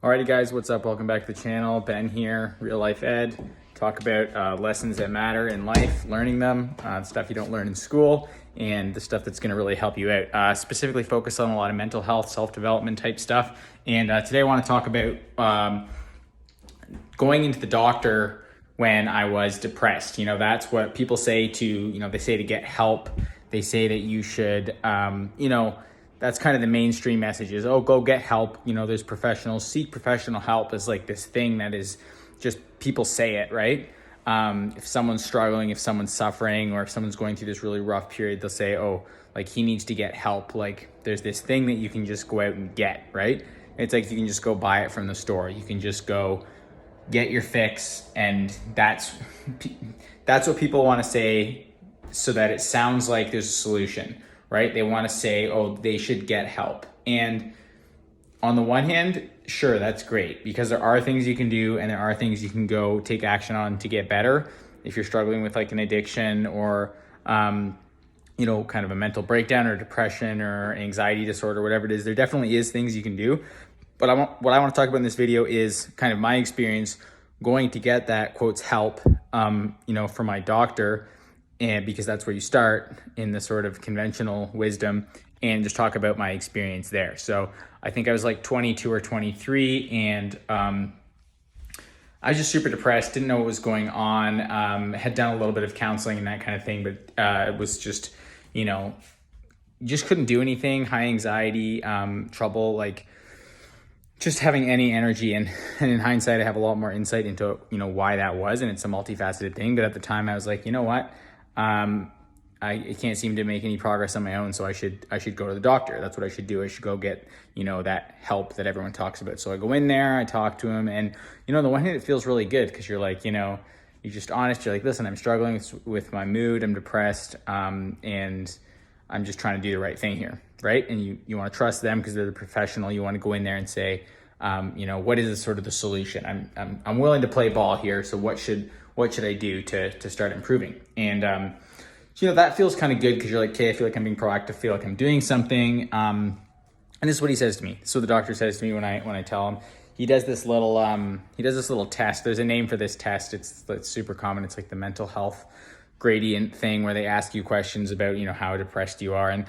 Alrighty guys, what's up? Welcome back to the channel. Ben here, Real Life Ed. Talk about lessons that matter in life, learning them, stuff you don't learn in school, and the stuff that's gonna really help you out. Specifically focus on a lot of mental health, self-development type stuff. And today I wanna talk about going into the doctor when I was depressed. You know, that's what people say they say to get help. They say that you should, that's kind of the mainstream message is, oh, go get help. You know, there's professionals, seek professional help is like this thing that is just, people say it, right? If someone's struggling, if someone's suffering, or if someone's going through this really rough period, they'll say, oh, like he needs to get help. Like there's this thing that you can just go out and get, right? It's like you can just go buy it from the store. You can just go get your fix. And that's what people want to say so that it sounds like there's a solution. Right? They want to say, oh, they should get help. And on the one hand, sure, that's great because there are things you can do and there are things you can go take action on to get better. If you're struggling with like an addiction or, kind of a mental breakdown or depression or anxiety disorder, whatever it is, there definitely is things you can do. But what I want to talk about in this video is kind of my experience going to get that quotes help, from my doctor. And because that's where you start in the sort of conventional wisdom, and just talk about my experience there. So I think I was like 22 or 23 and I was just super depressed, didn't know what was going on, had done a little bit of counseling and that kind of thing, but it was just, just couldn't do anything, high anxiety, trouble, like just having any energy. And in hindsight, I have a lot more insight into, why that was. And it's a multifaceted thing. But at the time I was like, you know what? I can't seem to make any progress on my own, so I should go to the doctor. That's what I should do. I should go get, that help that everyone talks about. So I go in there, I talk to him, and, on the one hand, it feels really good because you're like, you're just honest. You're like, listen, I'm struggling with my mood. I'm depressed, and I'm just trying to do the right thing here, right? And you want to trust them because they're the professional. You want to go in there and say, what is sort of the solution? I'm willing to play ball here. So what should I do to start improving? And, that feels kind of good because you're like, okay, I feel like I'm being proactive, I feel like I'm doing something. And this is what he says to me. So the doctor says to me when I tell him, he does this little test. There's a name for this test. It's super common. It's like the mental health gradient thing where they ask you questions about, how depressed you are. And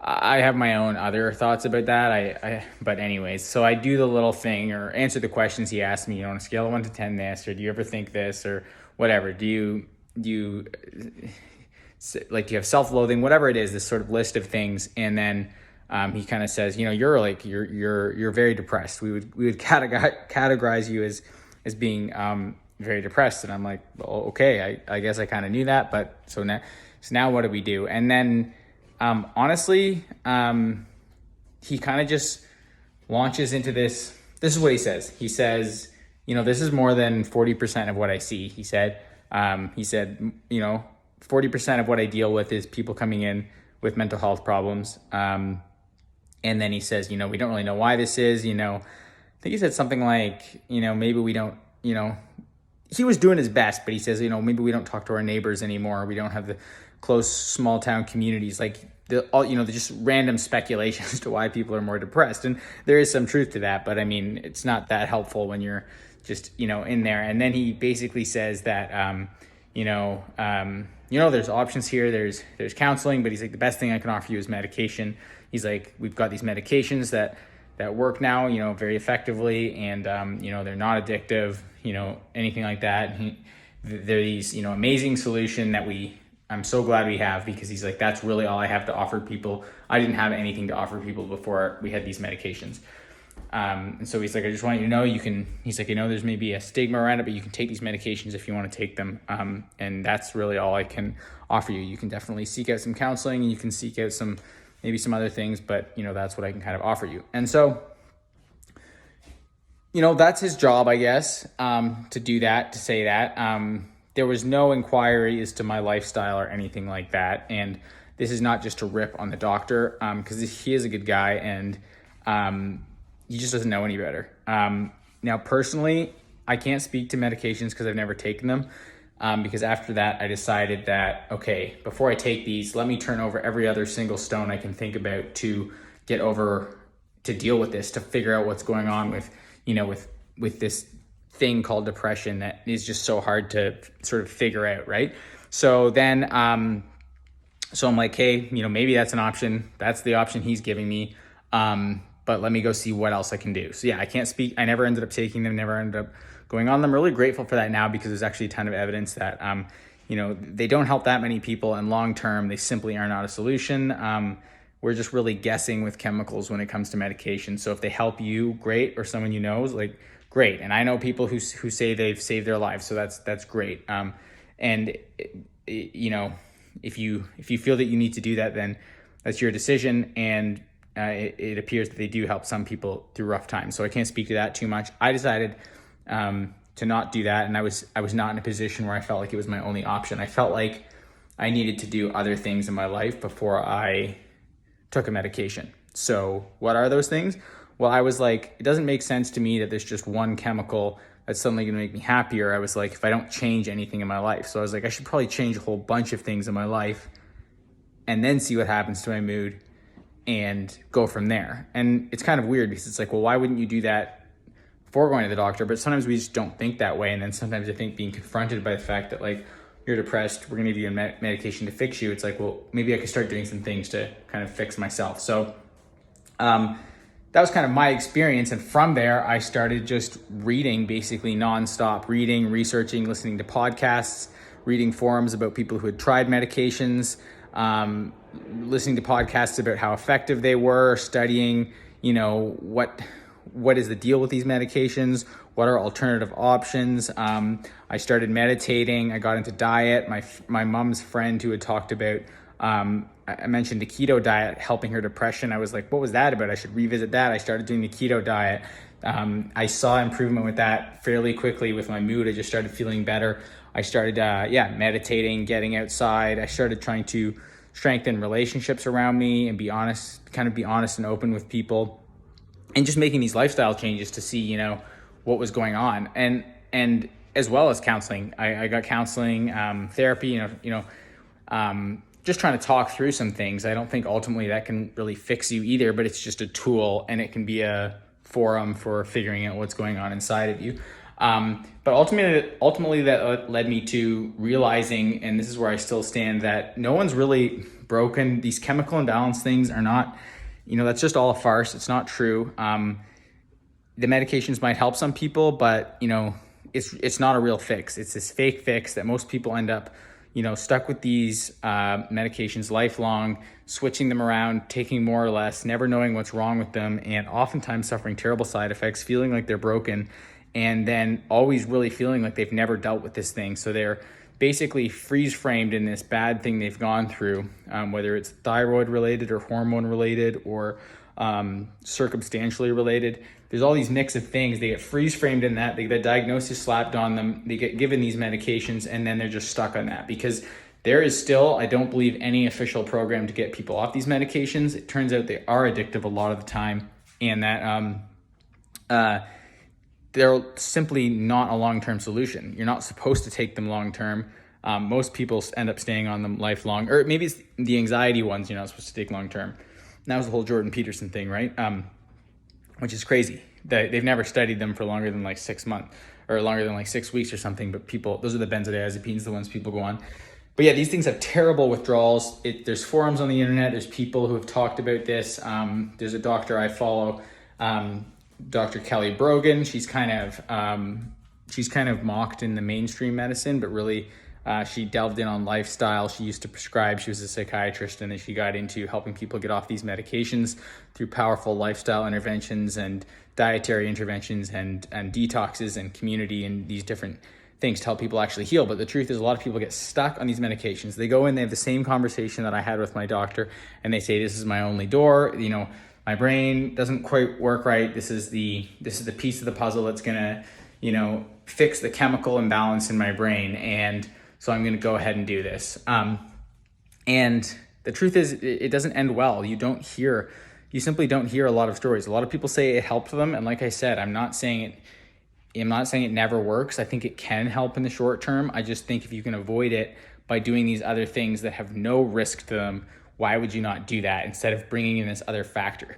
I have my own other thoughts about that. But anyways, so I do the little thing or answer the questions he asked me, on a scale of 1 to 10 this, or do you ever think this or whatever? Do you have self-loathing, whatever it is, this sort of list of things. And then he kind of says, you're very depressed. We would categorize you as being very depressed. And I'm like, well, okay, I guess I kind of knew that, but so now what do we do? And then honestly, he kind of just launches into this. This is what he says. He says, this is more than 40% of what I see. He said, 40% of what I deal with is people coming in with mental health problems. And then he says, we don't really know why this is, I think he said something like, maybe we don't, he was doing his best, but he says, maybe we don't talk to our neighbors anymore. We don't have the close small town communities, like they're just random speculation as to why people are more depressed. And there is some truth to that, but I mean, it's not that helpful when you're just, in there. And then he basically says that, there's options here, there's counseling, but he's like, the best thing I can offer you is medication. He's like, we've got these medications that work now, very effectively. And, they're not addictive, anything like that. They're these, amazing solution that I'm so glad we have, because he's like, that's really all I have to offer people. I didn't have anything to offer people before we had these medications. And so he's like, I just want you to know he's like, there's maybe a stigma around it, but you can take these medications if you want to take them. And that's really all I can offer you. You can definitely seek out some counseling and you can seek out maybe some other things, but that's what I can kind of offer you. And so, that's his job, I guess, to do that, to say that. There was no inquiry as to my lifestyle or anything like that. And this is not just to rip on the doctor, because he is a good guy and, he just doesn't know any better. Now, personally, I can't speak to medications because I've never taken them. Because after that, I decided that, okay, before I take these, let me turn over every other single stone I can think about to get over, to deal with this, to figure out what's going on with, with this thing called depression that is just so hard to sort of figure out, right? So then, so I'm like, hey, maybe that's an option. That's the option he's giving me. But let me go see what else I can do. So yeah, I can't speak. I never ended up taking them, never ended up going on them. I'm really grateful for that now, because there's actually a ton of evidence that, they don't help that many people, and long-term, they simply are not a solution. We're just really guessing with chemicals when it comes to medication. So if they help you, great, or someone you know, like, great. And I know people who say they've saved their lives, so that's great. And if you feel that you need to do that, then that's your decision. And it appears that they do help some people through rough times. So I can't speak to that too much. I decided to not do that, and I was not in a position where I felt like it was my only option. I felt like I needed to do other things in my life before I took a medication. So what are those things? Well, I was like, it doesn't make sense to me that there's just one chemical that's suddenly gonna make me happier. I was like, if I don't change anything in my life. So I was like, I should probably change a whole bunch of things in my life and then see what happens to my mood and go from there. And it's kind of weird, because it's like, well, why wouldn't you do that before going to the doctor? But sometimes we just don't think that way. And then sometimes I think being confronted by the fact that, like, you're depressed, we're gonna give you a medication to fix you. It's like, well, maybe I could start doing some things to kind of fix myself. So that was kind of my experience. And from there, I started just reading, basically nonstop, reading, researching, listening to podcasts, reading forums about people who had tried medications, listening to podcasts about how effective they were, studying, what is the deal with these medications? What are alternative options? I started meditating. I got into diet. My mom's friend who had talked about, I mentioned the keto diet helping her depression. I was like, what was that about? I should revisit that. I started doing the keto diet. I saw improvement with that fairly quickly with my mood. I just started feeling better. I started, meditating, getting outside. I started trying to strengthen relationships around me and be honest and open with people, and just making these lifestyle changes to see, what was going on. And as well as counseling, I got counseling, therapy, just trying to talk through some things. I don't think ultimately that can really fix you either, but it's just a tool, and it can be a forum for figuring out what's going on inside of you. But ultimately that led me to realizing, and this is where I still stand, that no one's really broken. These chemical imbalance things are not, that's just all a farce. It's not true. The medications might help some people, but it's not a real fix. It's this fake fix that most people end up stuck with these medications lifelong, switching them around, taking more or less, never knowing what's wrong with them, and oftentimes suffering terrible side effects, feeling like they're broken, and then always really feeling like they've never dealt with this thing. So they're basically freeze-framed in this bad thing they've gone through, whether it's thyroid related or hormone related or circumstantially related. There's all these mix of things. They get freeze-framed in that. They get a diagnosis slapped on them. They get given these medications, and then they're just stuck on that, because there is still, I don't believe, any official program to get people off these medications. It turns out they are addictive a lot of the time, and that they're simply not a long-term solution. You're not supposed to take them long-term. Most people end up staying on them lifelong, or maybe it's the anxiety ones you're not supposed to take long-term. And that was the whole Jordan Peterson thing, right? Which is crazy. They've never studied them for longer than like 6 months or longer than like 6 weeks or something. But those are the benzodiazepines, the ones people go on. But yeah, these things have terrible withdrawals. There's forums on the internet. There's people who have talked about this. There's a doctor I follow, Dr. Kelly Brogan. She's kind of mocked in the mainstream medicine, but really she delved in on lifestyle. She used to prescribe. She was a psychiatrist, and then she got into helping people get off these medications through powerful lifestyle interventions and dietary interventions and detoxes and community and these different things to help people actually heal. But the truth is, a lot of people get stuck on these medications. They go in, they have the same conversation that I had with my doctor, and they say, this is my only door. My brain doesn't quite work right. This is the piece of the puzzle that's gonna, fix the chemical imbalance in my brain. And so I'm gonna go ahead and do this. And the truth is, it doesn't end well. You simply don't hear a lot of stories. A lot of people say it helped them. And like I said, I'm not saying it never works. I think it can help in the short term. I just think if you can avoid it by doing these other things that have no risk to them, why would you not do that instead of bringing in this other factor?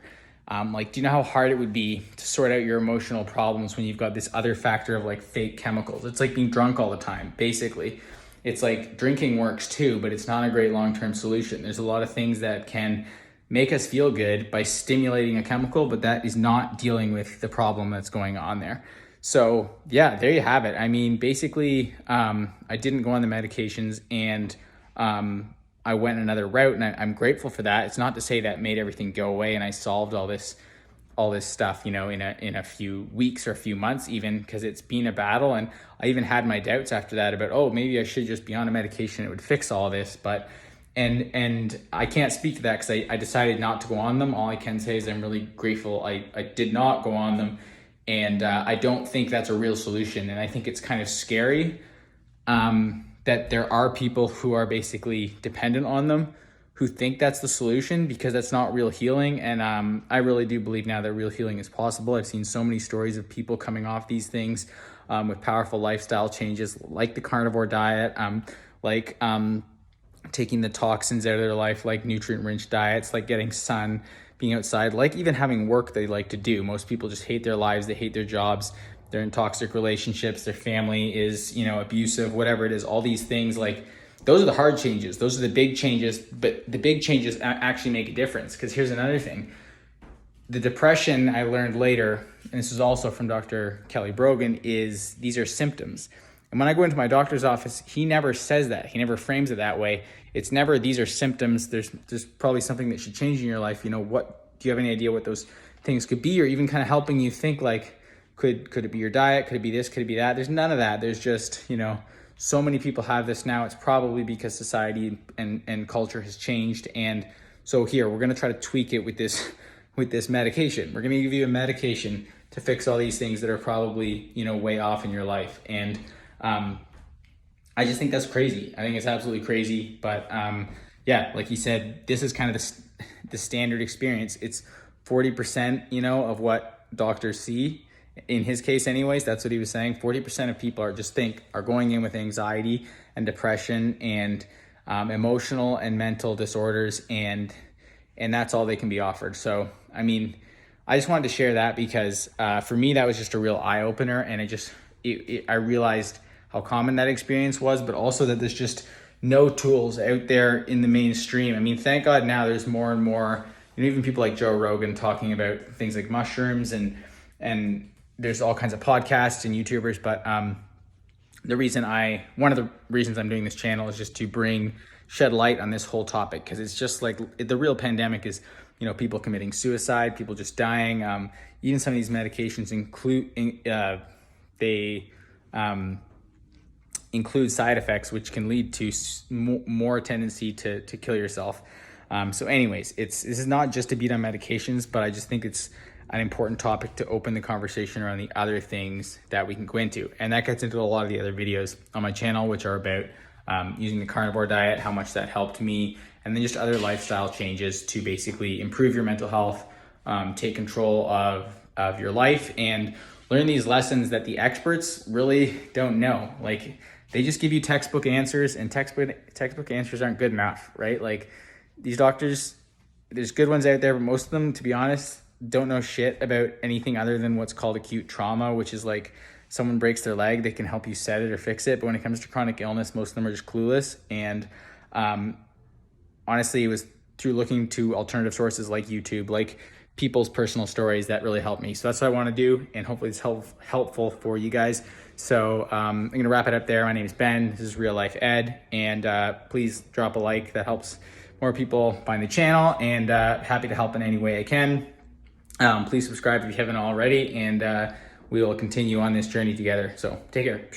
Like, do you know how hard it would be to sort out your emotional problems when you've got this other factor of like fake chemicals? It's like being drunk all the time, basically. It's like drinking works too, but it's not a great long-term solution. There's a lot of things that can make us feel good by stimulating a chemical, but that is not dealing with the problem that's going on there. So yeah, there you have it. I mean, basically, I didn't go on the medications, and I went another route, and I'm grateful for that. It's not to say that made everything go away and I solved all this stuff, in a few weeks or a few months, even, because it's been a battle. And I even had my doubts after that about, oh, maybe I should just be on a medication. It would fix all this. But, and I can't speak to that because I decided not to go on them. All I can say is I'm really grateful I did not go on them. And I don't think that's a real solution. And I think it's kind of scary that there are people who are basically dependent on them who think that's the solution, because that's not real healing. And I really do believe now that real healing is possible. I've seen so many stories of people coming off these things with powerful lifestyle changes, like the carnivore diet, like taking the toxins out of their life, like nutrient-rich diets, like getting sun, being outside, like even having work they like to do. Most people just hate their lives, they hate their jobs, they're in toxic relationships, their family is, abusive, whatever it is, all these things. Like, those are the hard changes. Those are the big changes, but the big changes actually make a difference. Because here's another thing. The depression, I learned later, and this is also from Dr. Kelly Brogan, is these are symptoms. And when I go into my doctor's office, he never says that. He never frames it that way. It's never, these are symptoms. There's probably something that should change in your life. What do you have any idea what those things could be? Or even kind of helping you think, like, could it be your diet? Could it be this? Could it be that? There's none of that. There's just, so many people have this now. It's probably because society and culture has changed. And so here, we're going to try to tweak it with this medication. We're going to give you a medication to fix all these things that are probably, way off in your life. And I just think that's crazy. I think it's absolutely crazy. But yeah, like you said, this is kind of the standard experience. It's 40%, of what doctors see. In his case anyways, that's what he was saying. 40% of people are going in with anxiety and depression and emotional and mental disorders, and that's all they can be offered. So, I mean, I just wanted to share that because for me, that was just a real eye opener. And I realized how common that experience was, but also that there's just no tools out there in the mainstream. I mean, thank God now there's more and more, even people like Joe Rogan talking about things like mushrooms, and there's all kinds of podcasts and YouTubers, but one of the reasons I'm doing this channel is just to shed light on this whole topic, because it's just like the real pandemic is, people committing suicide, people just dying. Even some of these medications include side effects, which can lead to more tendency to kill yourself. So anyways, this is not just to beat on medications, but I just think it's an important topic to open the conversation around the other things that we can go into. And that gets into a lot of the other videos on my channel, which are about using the carnivore diet, how much that helped me, and then just other lifestyle changes to basically improve your mental health, take control of your life, and learn these lessons that the experts really don't know. Like, they just give you textbook answers, and textbook answers aren't good enough, right? Like, these doctors, there's good ones out there, but most of them, to be honest, don't know shit about anything other than what's called acute trauma, which is like someone breaks their leg, they can help you set it or fix it. But when it comes to chronic illness, most of them are just clueless. And honestly, it was through looking to alternative sources like YouTube, like people's personal stories, that really helped me. So that's what I want to do, and hopefully it's helpful for you guys. So I'm going to wrap it up there. My name is Ben. This is Real Life Ed. And please drop a like. That helps more people find the channel, and happy to help in any way I can. Please subscribe if you haven't already, and we will continue on this journey together. So take care.